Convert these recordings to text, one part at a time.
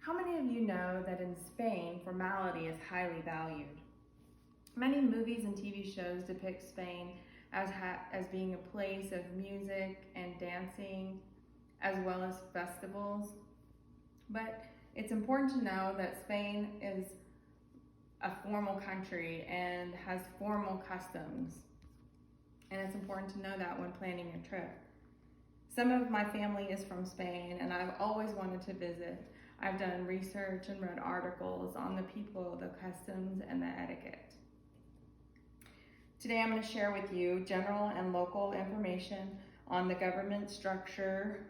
How many of you know that in Spain, formality is highly valued? Many movies and TV shows depict Spain as being a place of music and dancing, as well as festivals. But it's important to know that Spain is a formal country and has formal customs. And it's important to know that when planning your trip. Some of my family is from Spain, and I've always wanted to visit. I've done research and read articles on the people, the customs, and the etiquette. Today I'm going to share with you general and local information on the government structure,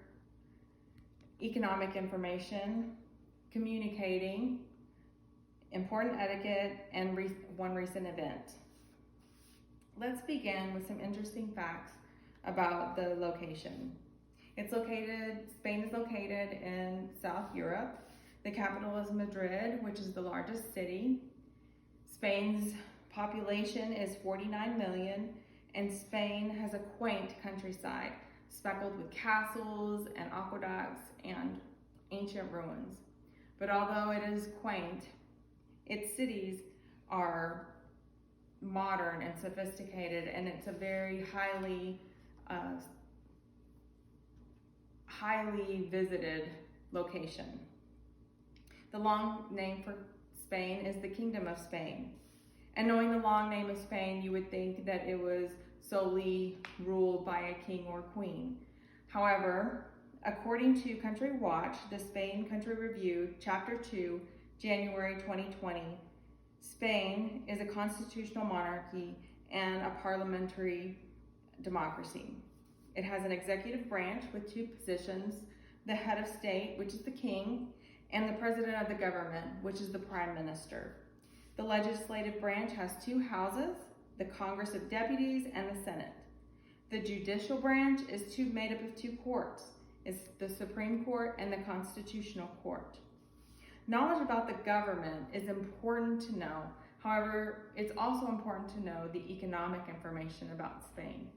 economic information, communicating, important etiquette, and one recent event. Let's begin with some interesting facts about the location. Spain is located in South Europe. The capital is Madrid, which is the largest city. Spain's population is 49 million, and Spain has a quaint countryside, speckled with castles and aqueducts and ancient ruins. But although it is quaint, its cities are modern and sophisticated, and it's a very highly visited location. The long name for Spain is the Kingdom of Spain. And knowing the long name of Spain, you would think that it was solely ruled by a king or queen. However, according to Country Watch, the Spain Country Review, Chapter 2, January 2020, Spain is a constitutional monarchy and a parliamentary democracy. It has an executive branch with two positions, the head of state, which is the king, and the president of the government, which is the prime minister. The legislative branch has two houses, the Congress of Deputies and the Senate. The judicial branch is made up of two courts. It's the Supreme Court and the Constitutional Court. Knowledge about the government is important to know. However, it's also important to know the economic information about Spain.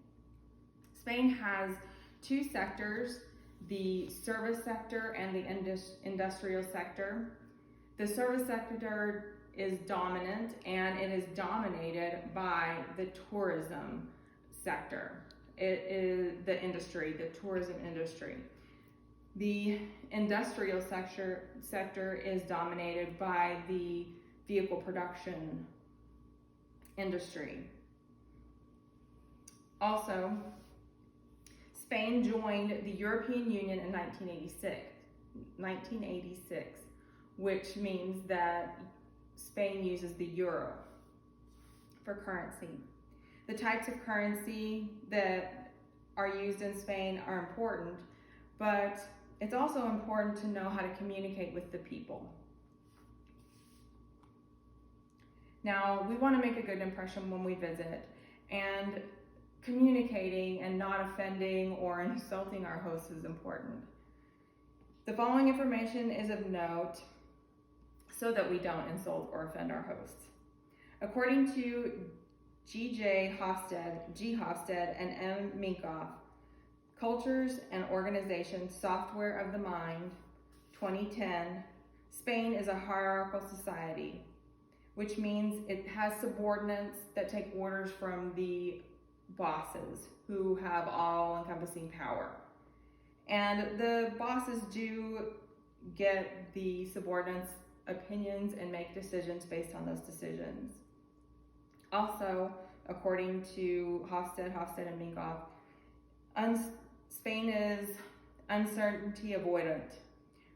Spain has two sectors, the service sector and the industrial sector. The service sector is dominant, and it is dominated by the tourism sector. It is the tourism industry. The industrial sector is dominated by the vehicle production industry. Also, Spain joined the European Union in 1986, which means that Spain uses the euro for currency. The types of currency that are used in Spain are important, but it's also important to know how to communicate with the people. Now, we want to make a good impression when we visit, and communicating and not offending or insulting our hosts is important. The following information is of note so that we don't insult or offend our hosts. According to G. Hofstede, and M. Minkoff, Cultures and Organizations, Software of the Mind, 2010, Spain is a hierarchical society, which means it has subordinates that take orders from the bosses who have all-encompassing power. And the bosses do get the subordinates' opinions and make decisions based on those decisions. Also, according to Hofstede and Minkoff, Spain is uncertainty avoidant,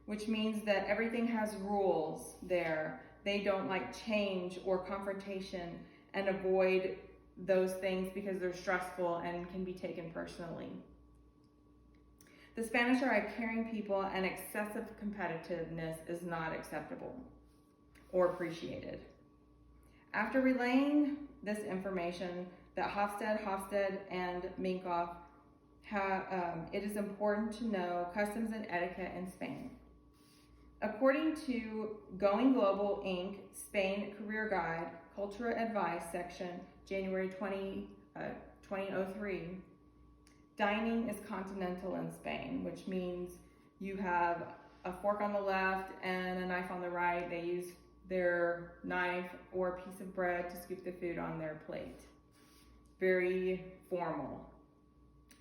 which means that everything has rules there. They don't like change or confrontation and avoid those things because they're stressful and can be taken personally. The Spanish are a caring people, and excessive competitiveness is not acceptable or appreciated. After relaying this information that Hofstede and Minkoff it is important to know customs and etiquette in Spain. According to Going Global Inc., Spain Career Guide, Cultural Advice section, January 2003, dining is continental in Spain, which means you have a fork on the left and a knife on the right. They use their knife or a piece of bread to scoop the food on their plate. Very formal.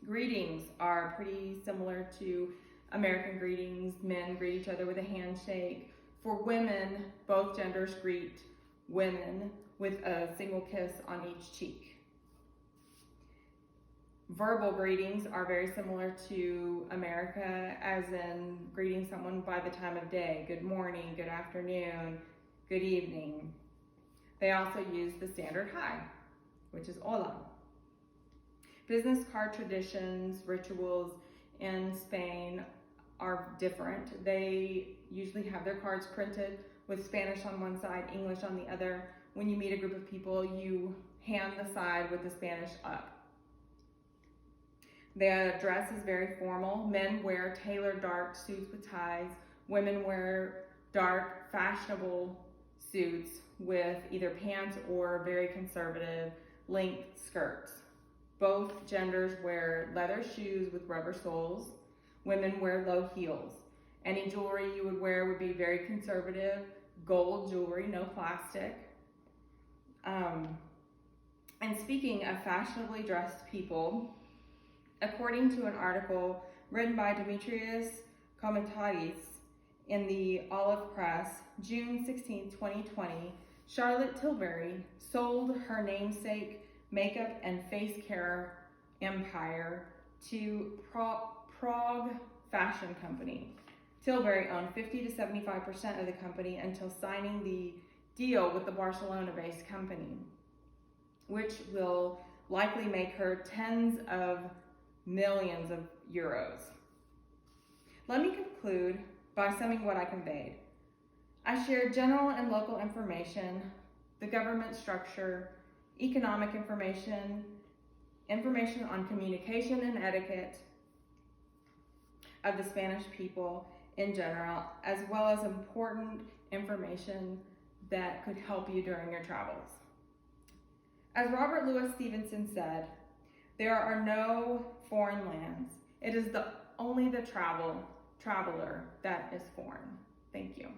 Greetings are pretty similar to American greetings. Men greet each other with a handshake. For women, both genders greet women with a single kiss on each cheek. Verbal greetings are very similar to America, as in greeting someone by the time of day. Good morning, good afternoon, good evening. They also use the standard hi, which is hola. Business card traditions, rituals in Spain are different. They usually have their cards printed with Spanish on one side, English on the other. When you meet a group of people, you hand the side with the Spanish up. The dress is very formal. Men wear tailored dark suits with ties. Women wear dark, fashionable suits with either pants or very conservative length skirts. Both genders wear leather shoes with rubber soles. Women wear low heels. Any jewelry you would wear would be very conservative, gold jewelry, no plastic. And speaking of fashionably dressed people, according to an article written by Demetrius Komentaris in the Olive Press, June 16, 2020, Charlotte Tilbury sold her namesake makeup and face care empire to Prague Fashion Company. Tilbury owned 50 to 75% of the company until signing the deal with the Barcelona-based company, which will likely make her tens of millions of euros. Let me conclude by summing what I conveyed. I shared general and local information, the government structure, economic information, information on communication and etiquette of the Spanish people in general, as well as important information that could help you during your travels. As Robert Louis Stevenson said, there are no foreign lands. It is only the traveler that is foreign. Thank you.